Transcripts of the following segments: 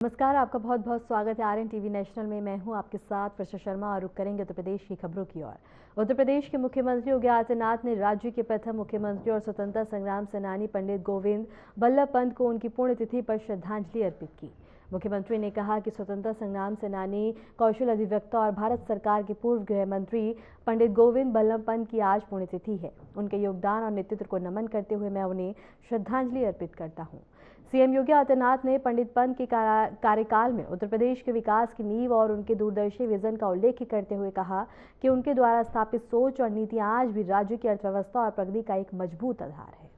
नमस्कार, आपका बहुत बहुत स्वागत है आरएन टीवी नेशनल में। मैं हूं आपके साथ वर्षा शर्मा और रुक करेंगे उत्तर प्रदेश की खबरों की ओर। उत्तर प्रदेश के मुख्यमंत्री योगी आदित्यनाथ ने राज्य के प्रथम मुख्यमंत्री और स्वतंत्रता संग्राम सेनानी पंडित गोविंद बल्लभ पंत को उनकी पुण्यतिथि पर श्रद्धांजलि अर्पित की। मुख्यमंत्री ने कहा कि स्वतंत्रता संग्राम सेनानी, कौशल अधिवक्ता और भारत सरकार के पूर्व गृह मंत्री पंडित गोविंद बल्लभ पंत की आज पुण्यतिथि है। उनके योगदान और नेतृत्व को नमन करते हुए मैं उन्हें श्रद्धांजलि अर्पित करता हूँ। सीएम योगी आदित्यनाथ ने पंडित पंत के कार्यकाल में उत्तर प्रदेश के विकास की नींव और उनके दूरदर्शी विजन का उल्लेख करते हुए कहा कि उनके द्वारा स्थापित सोच और नीतियां आज भी राज्य की अर्थव्यवस्था और प्रगति का एक मजबूत आधार है।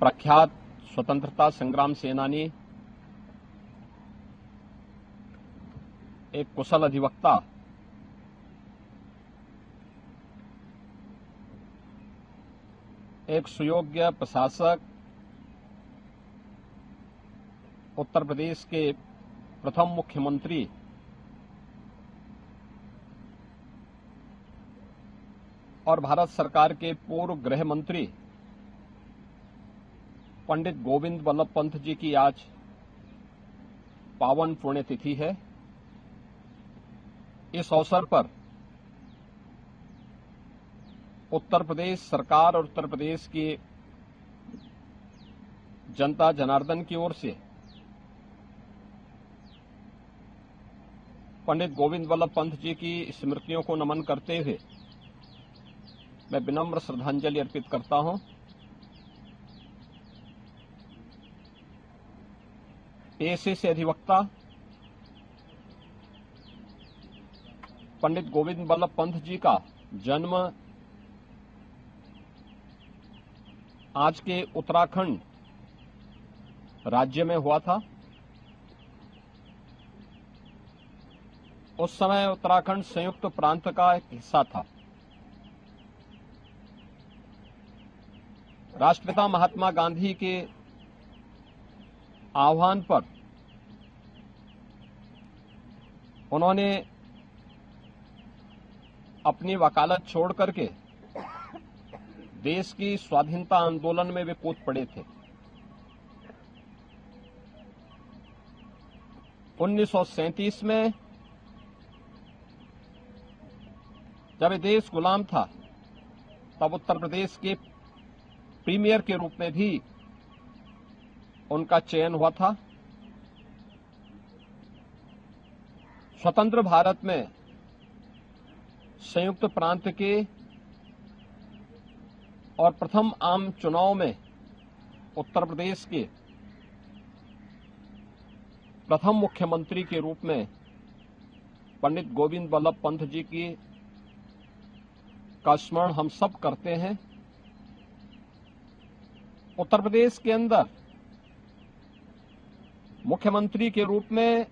प्रख्यात स्वतंत्रता संग्राम सेनानी, एक कुशल अधिवक्ता, एक सुयोग्य प्रशासक, उत्तर प्रदेश के प्रथम मुख्यमंत्री और भारत सरकार के पूर्व गृह मंत्री पंडित गोविंद बल्लभ पंत जी की आज पावन पुण्यतिथि है। इस अवसर पर उत्तर प्रदेश सरकार और उत्तर प्रदेश की जनता जनार्दन की ओर से पंडित गोविंद बल्लभ पंत जी की स्मृतियों को नमन करते हुए मैं विनम्र श्रद्धांजलि अर्पित करता हूं। पेशे से अधिवक्ता पंडित गोविंद बल्लभ पंत जी का जन्म आज के उत्तराखंड राज्य में हुआ था। उस समय उत्तराखंड संयुक्त प्रांत का एक हिस्सा था। राष्ट्रपिता महात्मा गांधी के आह्वान पर उन्होंने अपनी वकालत छोड़ करके देश की स्वाधीनता आंदोलन में वे कूद पड़े थे। 1937 में जब ये देश गुलाम था तब उत्तर प्रदेश के प्रीमियर के रूप में भी उनका चयन हुआ था। स्वतंत्र भारत में संयुक्त प्रांत के और प्रथम आम चुनाव में उत्तर प्रदेश के प्रथम मुख्यमंत्री के रूप में पंडित गोविंद बल्लभ पंत जी की का स्मरण हम सब करते हैं। उत्तर प्रदेश के अंदर मुख्यमंत्री के रूप में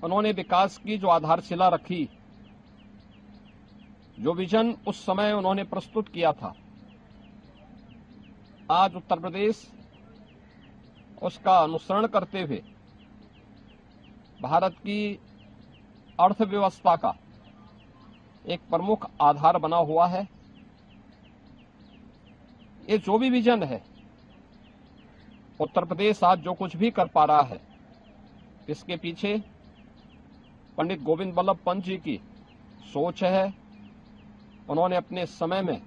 उन्होंने विकास की जो आधारशिला रखी, जो विजन उस समय उन्होंने प्रस्तुत किया था, आज उत्तर प्रदेश उसका अनुसरण करते हुए भारत की अर्थव्यवस्था का एक प्रमुख आधार बना हुआ है। ये जो भी विजन है, उत्तर प्रदेश आज जो कुछ भी कर पा रहा है, इसके पीछे पंडित गोविंद बल्लभ पंत जी की सोच है। उन्होंने अपने समय में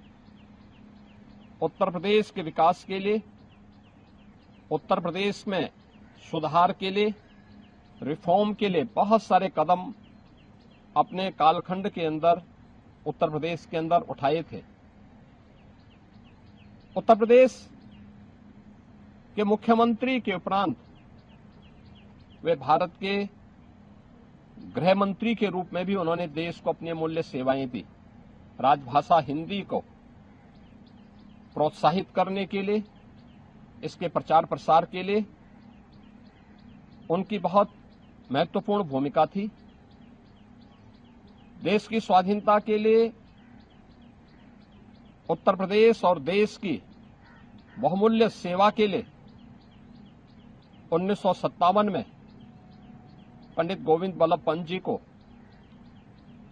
उत्तर प्रदेश के विकास के लिए, उत्तर प्रदेश में सुधार के लिए, रिफॉर्म के लिए बहुत सारे कदम अपने कालखंड के अंदर उत्तर प्रदेश के अंदर उठाए थे। उत्तर प्रदेश के मुख्यमंत्री के उपरांत वे भारत के गृह मंत्री के रूप में भी उन्होंने देश को अपनी अमूल्य सेवाएं दी। राजभाषा हिंदी को प्रोत्साहित करने के लिए, इसके प्रचार प्रसार के लिए उनकी बहुत महत्वपूर्ण भूमिका थी। देश की स्वाधीनता के लिए उत्तर प्रदेश और देश की बहुमूल्य सेवा के लिए 1957 में पंडित गोविंद बल्लभ पंत जी को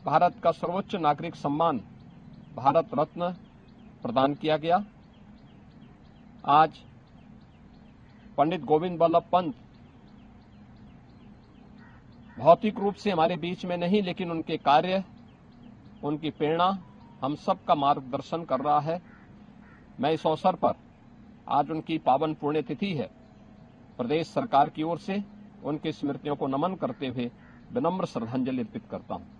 भारत का सर्वोच्च नागरिक सम्मान भारत रत्न प्रदान किया गया। आज पंडित गोविंद बल्लभ पंत भौतिक रूप से हमारे बीच में नहीं, लेकिन उनके कार्य, उनकी प्रेरणा हम सब का मार्गदर्शन कर रहा है। मैं इस अवसर पर, आज उनकी पावन पुण्यतिथि है, प्रदेश सरकार की ओर से उनकी स्मृतियों को नमन करते हुए विनम्र श्रद्धांजलि अर्पित करता हूं।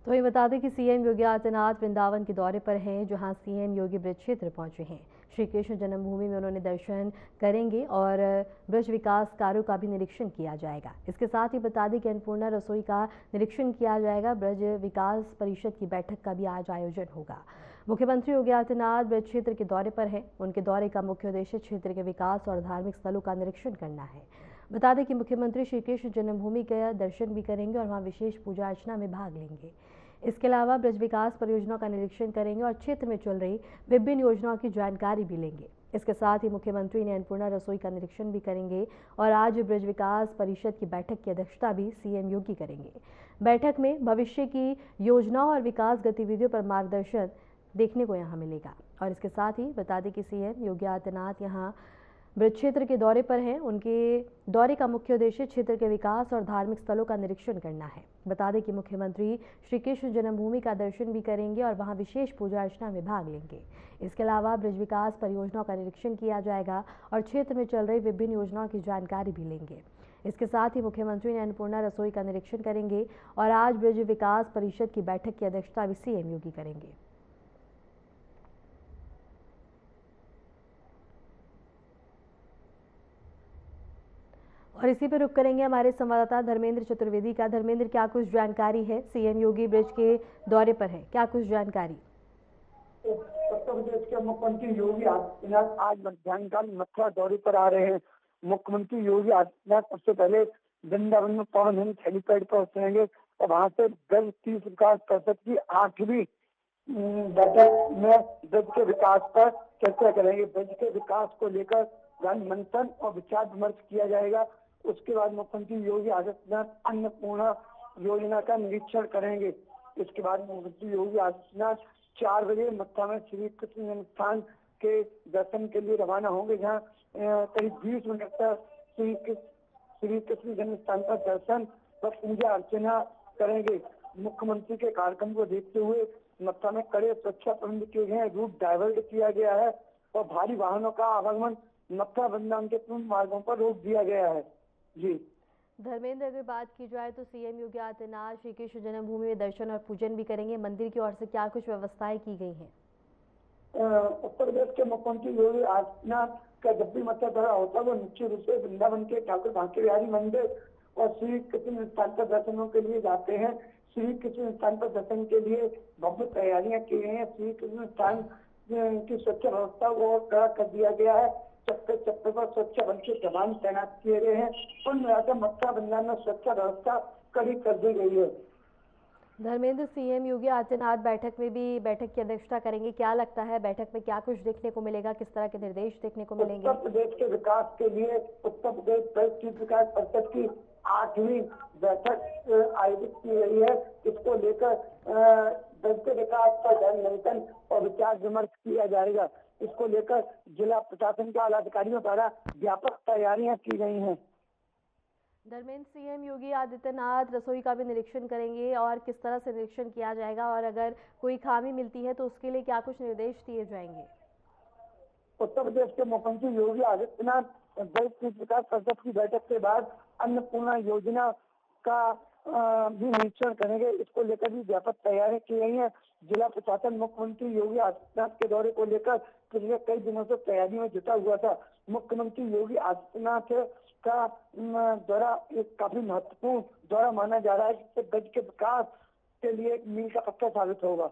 तो ये बता दें कि सीएम योगी आदित्यनाथ वृंदावन के दौरे पर हैं, जहां सीएम योगी ब्रज क्षेत्र पहुंचे हैं। श्री कृष्ण जन्मभूमि में उन्होंने दर्शन करेंगे और ब्रज विकास कार्यों का भी निरीक्षण किया जाएगा। इसके साथ ही बता दें कि अन्नपूर्णा रसोई का निरीक्षण किया जाएगा। ब्रज विकास परिषद की बैठक का भी आज आयोजन होगा। मुख्यमंत्री योगी आदित्यनाथ ब्रज क्षेत्र के दौरे पर हैं। उनके दौरे का मुख्य उद्देश्य क्षेत्र के विकास और धार्मिक स्थलों का निरीक्षण करना है। बता दें कि मुख्यमंत्री श्री कृष्ण जन्मभूमि का दर्शन भी करेंगे और वहां विशेष पूजा अर्चना में भाग लेंगे। इसके अलावा ब्रज विकास परियोजनाओं का निरीक्षण करेंगे और क्षेत्र में चल रही विभिन्न योजनाओं की जानकारी भी लेंगे। इसके साथ ही मुख्यमंत्री ने अन्नपूर्णा रसोई का निरीक्षण भी करेंगे और आज ब्रज विकास परिषद की बैठक की अध्यक्षता भी सीएम योगी करेंगे। बैठक में भविष्य की योजनाओं और विकास गतिविधियों पर मार्गदर्शन देखने को यहाँ मिलेगा। और इसके साथ ही बता दें कि सीएम योगी आदित्यनाथ यहाँ ब्रज क्षेत्र के दौरे पर हैं। उनके दौरे का मुख्य उद्देश्य क्षेत्र के विकास और धार्मिक स्थलों का निरीक्षण करना है। बता दें कि मुख्यमंत्री श्री कृष्ण जन्मभूमि का दर्शन भी करेंगे और वहां विशेष पूजा अर्चना में भाग लेंगे। इसके अलावा ब्रज विकास परियोजनाओं का निरीक्षण किया जाएगा और क्षेत्र में चल रही विभिन्न योजनाओं की जानकारी भी लेंगे। इसके साथ ही मुख्यमंत्री ने अन्नपूर्णा रसोई का निरीक्षण करेंगे और आज ब्रज विकास परिषद की बैठक की अध्यक्षता भी सीएम योगी करेंगे। और इसी पर रुक करेंगे हमारे संवाददाता धर्मेंद्र चतुर्वेदी का। धर्मेंद्र, क्या कुछ जानकारी है? सीएम योगी ब्रज के दौरे पर है, क्या कुछ जानकारी? उत्तर प्रदेश के मुख्यमंत्री योगी आदित्यनाथ आज मध्याह्नकाल मथुरा दौरे पर आ रहे हैं। मुख्यमंत्री योगी आदित्यनाथ सबसे पहले वृंदावन में पवन हिंद हेलीपैड पर उतरेंगे और वहां से ब्रज तीर्थ विकास परिषद की 8वीं बैठक में ब्रज के विकास पर चर्चा करेंगे। ब्रज के विकास को लेकर ज्ञान मंथन और विचार विमर्श किया जाएगा। उसके बाद मुख्यमंत्री योगी आदित्यनाथ अन्नपूर्णा योजना का निरीक्षण करेंगे। इसके बाद मुख्यमंत्री योगी आदित्यनाथ 4 बजे मथुरा में श्री कृष्ण जन्मस्थान के दर्शन के लिए रवाना होंगे, जहां करीब 20 मिनट तक श्री कृष्ण जन्मस्थान का दर्शन व पूजा अर्चना करेंगे। मुख्यमंत्री के कार्यक्रम को देखते हुए मथुरा में कड़े सुरक्षा प्रबंध किए गए हैं। रूट डाइवर्ट किया गया है और भारी वाहनों का आवागमन मथुरा वृंदावन के प्रमुख मार्गों पर रोक दिया गया है। जी धर्मेंद्र, अगर बात की जाए तो सीएम योगी आदित्यनाथ श्री कृष्ण जन्मभूमि में दर्शन और पूजन भी करेंगे। मंदिर की ओर से क्या कुछ व्यवस्थाएं की गई हैं? उत्तर प्रदेश के मुख्यमंत्री योगी आदित्यनाथ का जब भी मथुरा दौरा होता है वो निश्चित रूप से वृंदावन के ठाकुर बांके बिहारी मंदिर और श्री कृष्ण स्थान पर दर्शनों के लिए जाते हैं। श्री कृष्ण स्थान पर दर्शन के लिए भव्य तैयारियां की गई हैं। श्री कृष्ण स्थान की सुरक्षा व्यवस्था को और कड़ा कर दिया गया है। चप्पे चप्पे पर सुरक्षा बल के जवान तैनात किए गए हैं। कुल मिलाकर मथुरा वृंदावन में सुरक्षा व्यवस्था कड़ी कर दी गई है। धर्मेंद्र, सीएम योगी आदित्यनाथ बैठक की अध्यक्षता करेंगे। क्या लगता है बैठक में क्या कुछ देखने को मिलेगा? किस तरह के निर्देश देखने को मिलेंगे? उत्तर प्रदेश के विकास के लिए उत्तर प्रदेश ब्रज तीर्थ विकास परिषद की 8वीं बैठक आयोजित की गई है। इसको लेकर ब्रज के विकास का ध्यान मंथन और विचार विमर्श किया जाएगा। इसको लेकर जिला प्रशासन के आला अधिकारियों द्वारा व्यापक तैयारियां की गई हैं। धर्मेंद्र, सीएम योगी आदित्यनाथ रसोई का भी निरीक्षण करेंगे और किस तरह से निरीक्षण किया जाएगा और अगर कोई खामी मिलती है तो उसके लिए क्या कुछ निर्देश दिए जाएंगे? उत्तर प्रदेश के मुख्यमंत्री योगी आदित्यनाथ ब्रज तीर्थ विकास परिषद की बैठक के बाद अन्नपूर्णा योजना का भी निरीक्षण करेंगे। इसको लेकर भी व्यापक तैयारियां की गई हैं। जिला प्रशासन मुख्यमंत्री योगी आदित्यनाथ के दौरे को लेकर पिछले कई दिनों से तैयारियों में जुटा हुआ था। मुख्यमंत्री योगी आदित्यनाथ का दौरा एक काफी महत्वपूर्ण दौरा माना जा रहा है, जिससे ब्रज के विकास के लिए एक मील का पत्थर साबित होगा।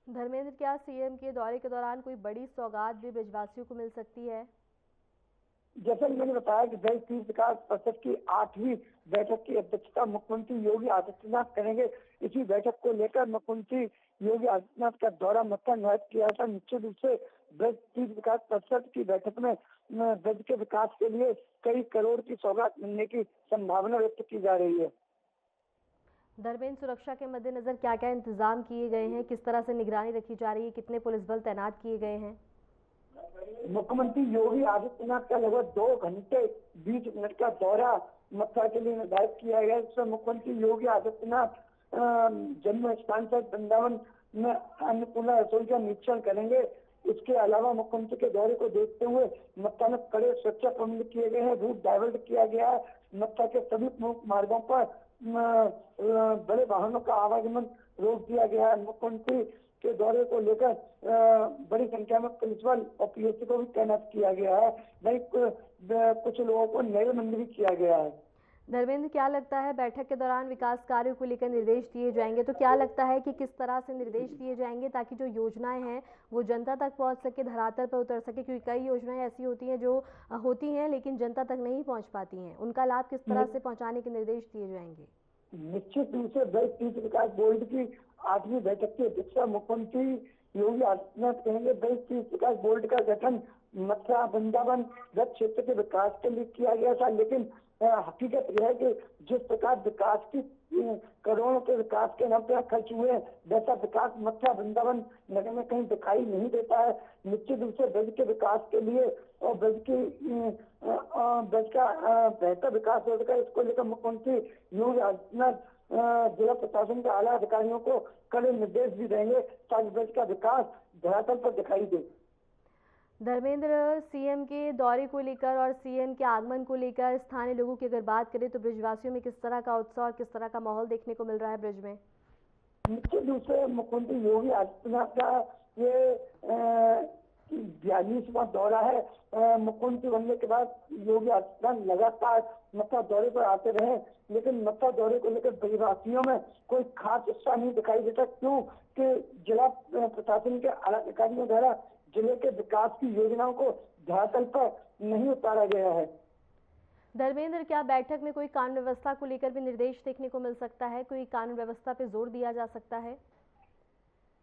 धर्मेंद्र, क्या सीएम के दौरे के दौरान कोई बड़ी सौगात भी ब्रजवासियों को मिल सकती है? जैसा कि मैंने बताया कि दलित तीर्थ विकास परिषद की 8वीं बैठक की अध्यक्षता मुख्यमंत्री योगी आदित्यनाथ करेंगे। इसी बैठक को लेकर मुख्यमंत्री योगी आदित्यनाथ का दौरा मथुरा निर्धारित किया था। निश्चित रूप से दलित तीर्थ विकास परिषद की बैठक में दलित के विकास के लिए कई करोड़ की सौगात मिलने की संभावना व्यक्त की जा रही है। धर्मेंद्र, सुरक्षा के मद्देनजर क्या क्या इंतजाम किए गए हैं, किस तरह से निगरानी रखी जा रही है, कितने पुलिस बल तैनात किए गए हैं? मुख्यमंत्री योगी आदित्यनाथ का लगभग 2 घंटे 20 मिनट का दौरा मथुरा के लिए निर्धारित किया गया। इसमें मुख्यमंत्री योगी आदित्यनाथ जन्म स्थान से वृंदावन में अन्नपूर्णा रसोई का निरीक्षण करेंगे। इसके अलावा मुख्यमंत्री के दौरे को देखते हुए मथुरा में कड़े सुरक्षा प्रबंध किए गए हैं। रूट डाइवर्ट किया गया है। मथुरा के सभी प्रमुख मार्गों पर बड़े वाहनों का आवागमन रोक दिया गया है। मुख्यमंत्री के दौरे को लेकर बड़ी संख्या में पुलिस बल और पीएससी को भी तैनात किया गया है। वहीं कुछ लोगों को नजरबंद भी किया गया है। धर्मेंद्र, क्या लगता है बैठक के दौरान विकास कार्यों को लेकर निर्देश दिए जाएंगे, तो क्या लगता है कि किस तरह से निर्देश दिए जाएंगे ताकि जो योजनाएं हैं वो जनता तक पहुंच सके, धरातल पर उतर सके? क्योंकि कई योजनाएं ऐसी होती हैं जो होती हैं लेकिन जनता तक नहीं पहुंच पाती हैं। उनका लाभ किस तरह से पहुंचाने के निर्देश दिए जाएंगे? निश्चित रूप से दलित तीर्थ विकास बोर्ड की 8वीं बैठक की अध्यक्षता मुख्यमंत्री योगी आदित्यनाथ करेंगे। दलित तीर्थ विकास बोर्ड का गठन मथुरा वृंदावन दत्त क्षेत्र के विकास के लिए किया गया था, लेकिन हकीकत यह है कि जिस प्रकार विकास की करोड़ों के विकास के नाम पर खर्च हुए, वैसा विकास मथुरा वृंदावन नगर में कहीं दिखाई नहीं देता है। निश्चित रूप से ब्रज के विकास के लिए और ब्रज का बेहतर विकास हो सके, इसको लेकर मुख्यमंत्री योगी आदित्यनाथ जिला प्रशासन के आला अधिकारियों को कड़े निर्देश भी देंगे ताकि ब्रज का विकास धरातल पर दिखाई दे। धर्मेंद्र, सीएम के दौरे को लेकर और सीएम के आगमन को लेकर स्थानीय लोगों की अगर बात करें तो ब्रजवासियों में किस तरह का उत्साह और किस तरह का माहौल देखने को मिल रहा है ब्रज में? निश्चित रूप से मुख्यमंत्री योगी आदित्यनाथ का ये 42वां दौरा है। मुख्यमंत्री बनने के बाद योगी आदित्यनाथ लगातार मथुरा दौरे पर आते रहे, लेकिन मथुरा दौरे को लेकर ब्रजवासियों में कोई खास उत्साह नहीं दिखाई देता, क्योंकि जिला प्रशासन के आला अधिकारियों द्वारा जिले के विकास की योजनाओं को धरातल पर नहीं उतारा गया है। धर्मेंद्र, क्या बैठक में कोई कानून व्यवस्था को लेकर भी निर्देश देखने को मिल सकता है? कोई कानून व्यवस्था पे जोर दिया जा सकता है?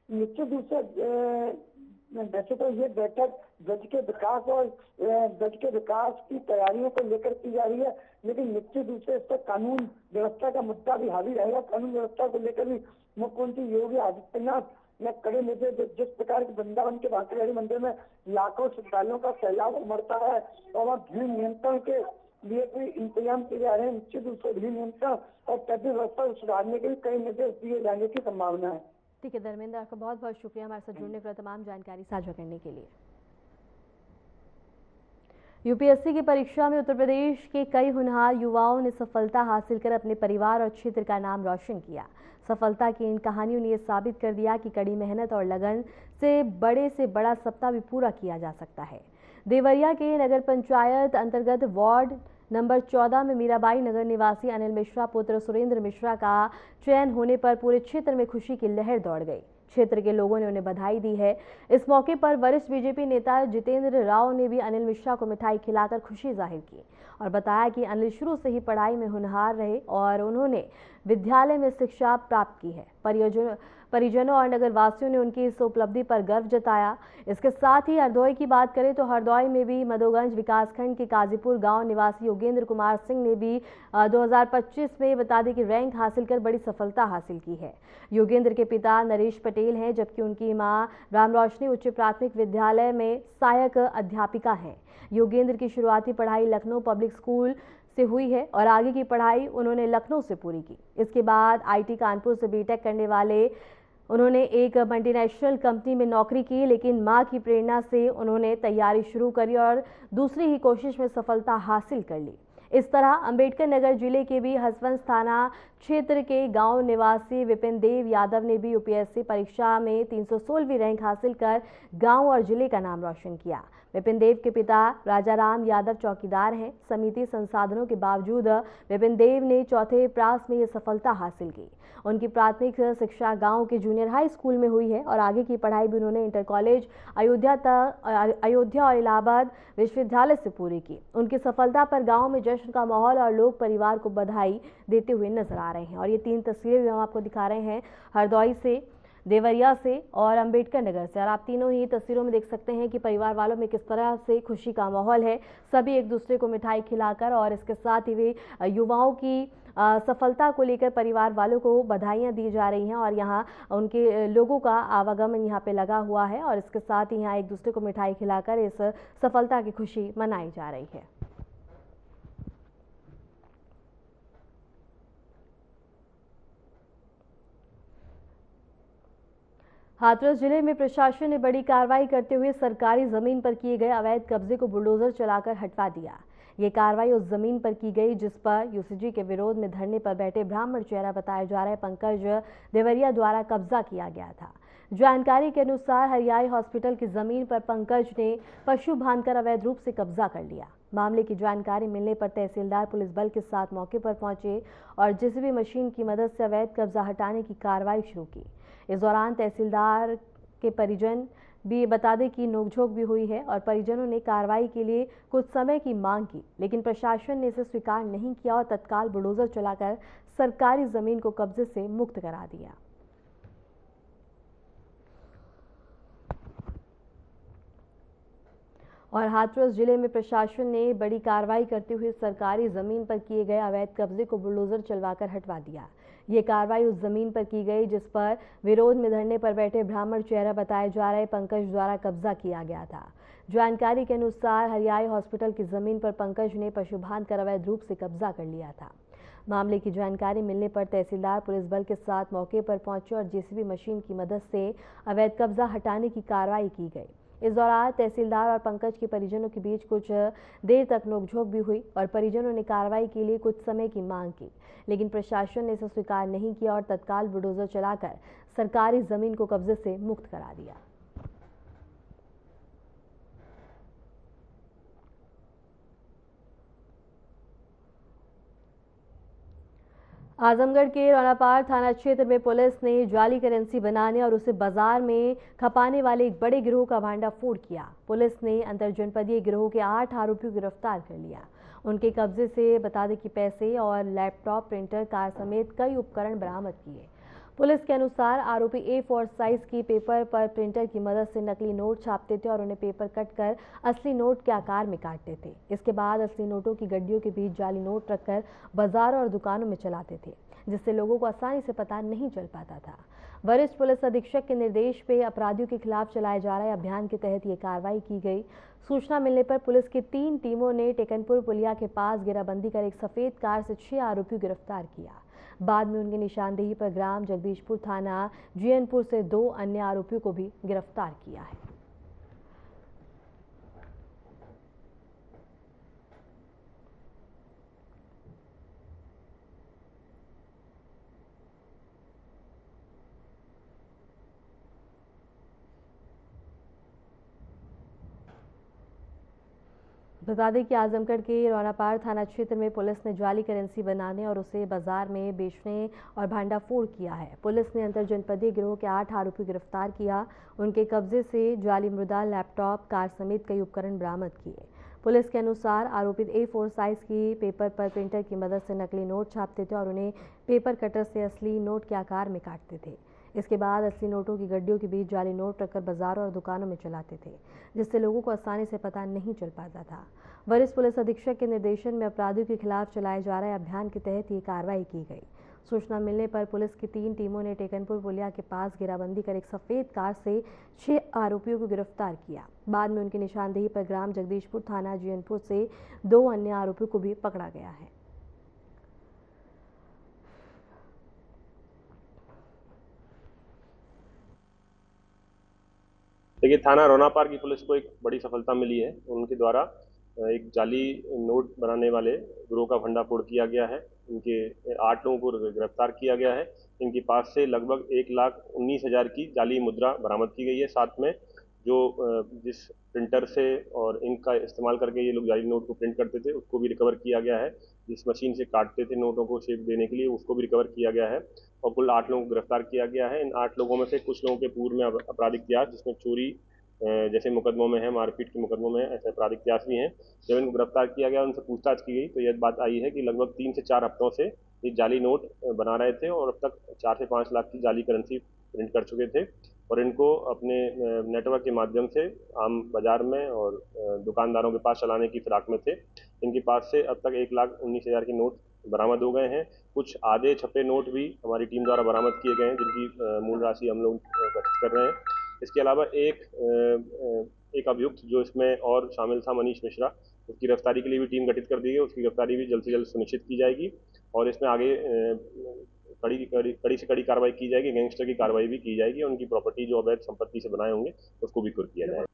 निश्चित रूप से वैसे तो ये बैठक ब्रज के विकास और ब्रज के विकास की तैयारियों को लेकर की जा रही है, लेकिन निश्चित रूप से इस पर कानून व्यवस्था का मुद्दा भी हावी रहेगा। कानून व्यवस्था को लेकर भी मुख्यमंत्री योगी आदित्यनाथ ने कड़े निर्देश, जिस प्रकार के वृंदावन के बांके मंदिर में लाखों श्रद्धालुओं का सैलाब उमड़ता है और वहाँ भीड़ नियंत्रण के लिए भी इंतजाम किए जा रहे हैं। निश्चित रूप से भीड़ नियंत्रण और ट्रैफिक व्यवस्था सुधारने के लिए कई निर्देश दिए जाने की संभावना है। ठीक है धर्मेंद्र, आपका बहुत बहुत शुक्रिया हमारे साथ जुड़ने के लिए, तमाम जानकारी साझा करने के लिए। यूपीएससी की परीक्षा में उत्तर प्रदेश के कई होनहार युवाओं ने सफलता हासिल कर अपने परिवार और क्षेत्र का नाम रोशन किया। सफलता की इन कहानियों ने यह साबित कर दिया कि कड़ी मेहनत और लगन से बड़ा सपना भी पूरा किया जा सकता है। देवरिया के नगर पंचायत अंतर्गत वार्ड नंबर 14 में मीराबाई नगर निवासी अनिल मिश्रा पुत्र सुरेंद्र मिश्रा का चयन होने पर पूरे क्षेत्र में खुशी की लहर दौड़ गई। क्षेत्र के लोगों ने उन्हें बधाई दी है। इस मौके पर वरिष्ठ बीजेपी नेता जितेंद्र राव ने भी अनिल मिश्रा को मिठाई खिलाकर खुशी जाहिर की और बताया कि अनिल शुरू से ही पढ़ाई में होनहार रहे और उन्होंने विद्यालय में शिक्षा प्राप्त की है। परिजनों और नगरवासियों ने उनकी इस उपलब्धि पर गर्व जताया। इसके साथ ही हरदोई की बात करें तो हरदोई में भी मधोगंज विकासखंड के काजीपुर गांव निवासी योगेंद्र कुमार सिंह ने भी 2025 में बता दें कि रैंक हासिल कर बड़ी सफलता हासिल की है। योगेंद्र के पिता नरेश पटेल हैं, जबकि उनकी मां राम रोशनी उच्च प्राथमिक विद्यालय में सहायक अध्यापिका हैं। योगेंद्र की शुरुआती पढ़ाई लखनऊ पब्लिक स्कूल से हुई है और आगे की पढ़ाई उन्होंने लखनऊ से पूरी की। इसके बाद आईटी कानपुर से बीटेक करने वाले उन्होंने एक मल्टीनेशनल कंपनी में नौकरी की, लेकिन मां की प्रेरणा से उन्होंने तैयारी शुरू करी और दूसरी ही कोशिश में सफलता हासिल कर ली। इस तरह अंबेडकर नगर जिले के भी हसवंत थाना क्षेत्र के गांव निवासी विपिन देव यादव ने भी यूपीएससी परीक्षा में 316वीं रैंक हासिल कर गांव और जिले का नाम रोशन किया। विपिन देव के पिता राजाराम यादव चौकीदार हैं। समिति संसाधनों के बावजूद विपिन देव ने चौथे प्रयास में यह सफलता हासिल की। उनकी प्राथमिक शिक्षा गांव के जूनियर हाई स्कूल में हुई है और आगे की पढ़ाई भी उन्होंने इंटर कॉलेज अयोध्या और इलाहाबाद विश्वविद्यालय से पूरी की। उनकी सफलता पर गांव में जश्न का माहौल और लोग परिवार को बधाई देते हुए नजर आ रहे हैं। और ये 3 तस्वीरें भी हम आपको दिखा रहे हैं, हरदौई से, देवरिया से और अंबेडकर नगर से। और आप तीनों ही तस्वीरों में देख सकते हैं कि परिवार वालों में किस तरह से खुशी का माहौल है। सभी एक दूसरे को मिठाई खिलाकर और इसके साथ ही वे युवाओं की सफलता को लेकर परिवार वालों को बधाइयां दी जा रही हैं और यहाँ उनके लोगों का आवागमन यहाँ पे लगा हुआ है और इसके साथ ही यहाँ एक दूसरे को मिठाई खिलाकर इस सफलता की खुशी मनाई जा रही है। हाथरस जिले में प्रशासन ने बड़ी कार्रवाई करते हुए सरकारी जमीन पर किए गए अवैध कब्जे को बुलडोजर चलाकर हटवा दिया। ये कार्रवाई उस जमीन पर की गई जिस पर यूसीजी के विरोध में धरने पर बैठे ब्राह्मण चेहरा बताया जा रहा है पंकज देवरिया द्वारा कब्जा किया गया था। जानकारी के अनुसार हरियाई हॉस्पिटल की जमीन पर पंकज ने पशु बांधकर अवैध रूप से कब्जा कर लिया। मामले की जानकारी मिलने पर तहसीलदार पुलिस बल के साथ मौके पर पहुंचे और जेसीबी मशीन की मदद से अवैध कब्जा हटाने की कार्रवाई शुरू की। इस दौरान तहसीलदार के परिजन भी बता दें कि नोकझोंक भी हुई है और परिजनों ने कार्रवाई के लिए कुछ समय की मांग की, लेकिन प्रशासन ने इसे स्वीकार नहीं किया और तत्काल बुलडोजर चलाकर सरकारी जमीन को कब्जे से मुक्त करा दिया। और हाथरस जिले में प्रशासन ने बड़ी कार्रवाई करते हुए सरकारी जमीन पर किए गए अवैध कब्जे को बुलडोजर चलवाकर हटवा दिया। ये कार्रवाई उस जमीन पर की गई जिस पर विरोध में धरने पर बैठे ब्राह्मण चेहरा बताया जा रहा है पंकज द्वारा कब्जा किया गया था। जानकारी के अनुसार हरियाई हॉस्पिटल की जमीन पर पंकज ने पशु बांधकर अवैध रूप से कब्जा कर लिया था। मामले की जानकारी मिलने पर तहसीलदार पुलिस बल के साथ मौके पर पहुंचे और जेसीबी मशीन की मदद से अवैध कब्जा हटाने की कार्रवाई की गई। इस दौरान तहसीलदार और पंकज के परिजनों के बीच कुछ देर तक नोकझोंक भी हुई और परिजनों ने कार्रवाई के लिए कुछ समय की मांग की, लेकिन प्रशासन ने इसे स्वीकार नहीं किया और तत्काल बुलडोजर चलाकर सरकारी जमीन को कब्जे से मुक्त करा दिया। आजमगढ़ के रौनापार थाना क्षेत्र में पुलिस ने जाली करेंसी बनाने और उसे बाजार में खपाने वाले एक बड़े गिरोह का भांडाफोड़ किया। पुलिस ने अंतरजनपदीय गिरोह के 8 आरोपियों को गिरफ्तार कर लिया। उनके कब्जे से बता दें कि पैसे और लैपटॉप, प्रिंटर, कार समेत कई उपकरण बरामद किए। पुलिस के अनुसार आरोपी A4 साइज की पेपर पर प्रिंटर की मदद से नकली नोट छापते थे और उन्हें पेपर कट कर असली नोट के आकार में काटते थे। इसके बाद असली नोटों की गड्डियों के बीच जाली नोट रखकर बाजारों और दुकानों में चलाते थे, जिससे लोगों को आसानी से पता नहीं चल पाता था। वरिष्ठ पुलिस अधीक्षक के निर्देश पे अपराधियों के खिलाफ चलाए जा रहे अभियान के तहत ये कार्रवाई की गई। सूचना मिलने पर पुलिस की 3 टीमों ने टेकनपुर पुलिया के पास घेराबंदी कर एक सफेद कार से 6 आरोपियों को गिरफ्तार किया। बाद में उनकी निशानदेही पर ग्राम जगदीशपुर थाना जीएनपुर से 2 अन्य आरोपियों को भी गिरफ्तार किया है। बता दें कि आजमगढ़ के रौनापार थाना क्षेत्र में पुलिस ने जाली करेंसी बनाने और उसे बाजार में बेचने और भांडाफोड़ किया है। पुलिस ने अंतरजनपदीय गिरोह के 8 आरोपी गिरफ्तार किया। उनके कब्जे से जाली मृदा, लैपटॉप, कार समेत कई उपकरण बरामद किए। पुलिस के अनुसार आरोपित A4 साइज की पेपर पर प्रिंटर की मदद से नकली नोट छापते थे और उन्हें पेपर कटर से असली नोट के आकार में काटते थे। इसके बाद असली नोटों की गड्डियों के बीच जाली नोट रखकर बाजारों और दुकानों में चलाते थे, जिससे लोगों को आसानी से पता नहीं चल पाता था। वरिष्ठ पुलिस अधीक्षक के निर्देशन में अपराधियों के खिलाफ चलाए जा रहे अभियान के तहत ये कार्रवाई की गई। सूचना मिलने पर पुलिस की 3 टीमों ने टेकनपुर पुलिया के पास घेराबंदी कर एक सफेद कार से 6 आरोपियों को गिरफ्तार किया। बाद में उनकी निशानदेही पर ग्राम जगदीशपुर थाना जीएनपुर से 2 अन्य आरोपियों को भी पकड़ा गया है। देखिए, थाना रौनापार की पुलिस को एक बड़ी सफलता मिली है। उनके द्वारा एक जाली नोट बनाने वाले गिरोह का भंडाफोड़ किया गया है। इनके 8 लोगों को गिरफ्तार किया गया है। इनके पास से लगभग 1,19,000 की जाली मुद्रा बरामद की गई है। साथ में जो जिस प्रिंटर से और इंक का इस्तेमाल करके ये लोग जाली नोट को प्रिंट करते थे उसको भी रिकवर किया गया है। जिस मशीन से काटते थे नोटों को शेप देने के लिए उसको भी रिकवर किया गया है और कुल 8 लोगों को गिरफ्तार किया गया है। इन 8 लोगों में से कुछ लोगों के पूर्व में आपराधिक इतिहास, जिसमें चोरी जैसे मुकदमों में है, मारपीट के मुकदमों में ऐसे आपराधिक इतिहास भी हैं। जब इनको गिरफ्तार किया गया, उनसे पूछताछ की गई तो यह बात आई है कि लगभग 3 से 4 हफ्तों से ये जाली नोट बना रहे थे और अब तक 4 से 5 लाख की जाली करेंसी प्रिंट कर चुके थे और इनको अपने नेटवर्क के माध्यम से आम बाजार में और दुकानदारों के पास चलाने की फिराक में थे। इनके पास से अब तक 1,19,000 के नोट बरामद हो गए हैं। कुछ आधे छपे नोट भी हमारी टीम द्वारा बरामद किए गए हैं, जिनकी मूल राशि हम लोग गठित कर रहे हैं। इसके अलावा एक अभियुक्त जो इसमें और शामिल था, मनीष मिश्रा, उसकी गिरफ्तारी के लिए भी टीम गठित कर दी है। उसकी गिरफ्तारी भी जल्द से जल्द सुनिश्चित की जाएगी और इसमें आगे कड़ी से कड़ी कार्रवाई की जाएगी। गैंगस्टर की कार्रवाई भी की जाएगी और उनकी प्रॉपर्टी जो अवैध संपत्ति से बनाए होंगे उसको भी कुर्क किया जाएगा।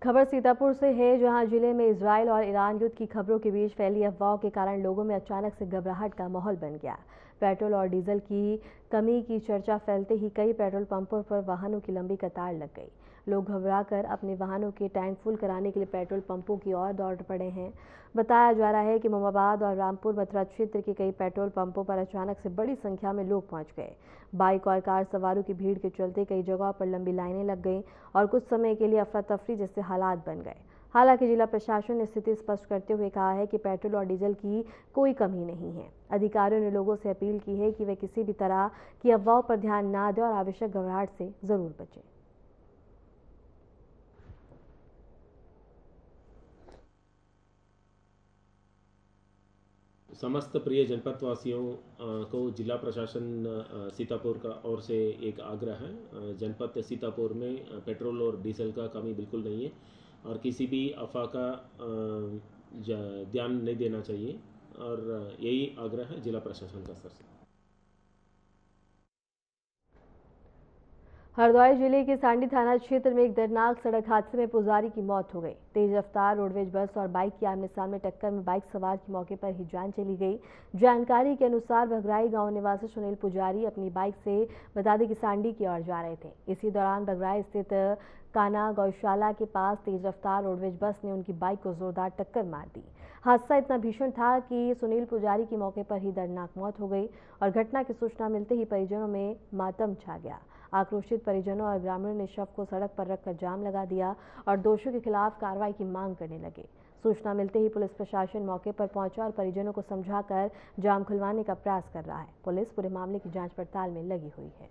खबर सीतापुर से है, जहां जिले में इजराइल और ईरान युद्ध की खबरों के बीच फैली अफवाहों के कारण लोगों में अचानक से घबराहट का माहौल बन गया। पेट्रोल और डीजल की कमी की चर्चा फैलते ही कई पेट्रोल पंपों पर वाहनों की लंबी कतार लग गई। लोग घबराकर अपने वाहनों के टैंक फुल कराने के लिए पेट्रोल पंपों की ओर दौड़ पड़े हैं। बताया जा रहा है कि मोहम्मदाबाद और रामपुर मथुरा क्षेत्र के कई पेट्रोल पंपों पर अचानक से बड़ी संख्या में लोग पहुंच गए। बाइक और कार सवारों की भीड़ के चलते कई जगहों पर लंबी लाइनें लग गईं और कुछ समय के लिए अफरा तफरी जैसे हालात बन गए। हालांकि जिला प्रशासन ने स्थिति स्पष्ट करते हुए कहा है कि पेट्रोल और डीजल की कोई कमी नहीं है। अधिकारियों ने लोगों से अपील की है कि वे किसी भी तरह की अफवाहों पर ध्यान न दें और आवश्यक घबराहट से जरूर बचें। समस्त प्रिय जनपद वासियों को जिला प्रशासन सीतापुर का ओर से एक आग्रह है। जनपद सीतापुर में पेट्रोल और डीजल का कमी बिल्कुल नहीं है और किसी भी अफवाह का ध्यान नहीं देना चाहिए और यही आग्रह है जिला प्रशासन का स्तर से। हरदौई जिले के सांडी थाना क्षेत्र में एक दर्दनाक सड़क हादसे में पुजारी की मौत हो गई। तेज रफ्तार रोडवेज बस और बाइक की आमने सामने टक्कर में बाइक सवार की मौके पर ही जान चली गई। जानकारी के अनुसार भगराई गांव निवासी सुनील पुजारी अपनी बाइक से बता दें कि सांडी की ओर जा रहे थे। इसी दौरान भगराई स्थित काना गौशाला के पास तेज रफ्तार रोडवेज बस ने उनकी बाइक को जोरदार टक्कर मार दी। हादसा इतना भीषण था कि सुनील पुजारी की मौके पर ही दर्दनाक मौत हो गई और घटना की सूचना मिलते ही परिजनों में मातम छा गया। आक्रोशित परिजनों और ग्रामीणों ने शव को सड़क पर रखकर जाम लगा दिया और दोषियों के खिलाफ कार्रवाई की मांग करने लगे। सूचना मिलते ही पुलिस प्रशासन मौके पर पहुंचा और परिजनों को समझाकर जाम खुलवाने का प्रयास कर रहा है। पुलिस पूरे मामले की जांच पड़ताल में लगी हुई है।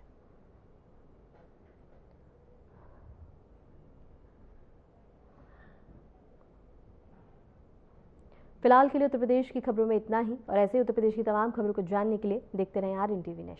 फिलहाल के लिए उत्तर प्रदेश की खबरों में इतना ही और ऐसे उत्तर प्रदेश की तमाम खबरों को जानने के लिए देखते रहें RNTV नेशनल।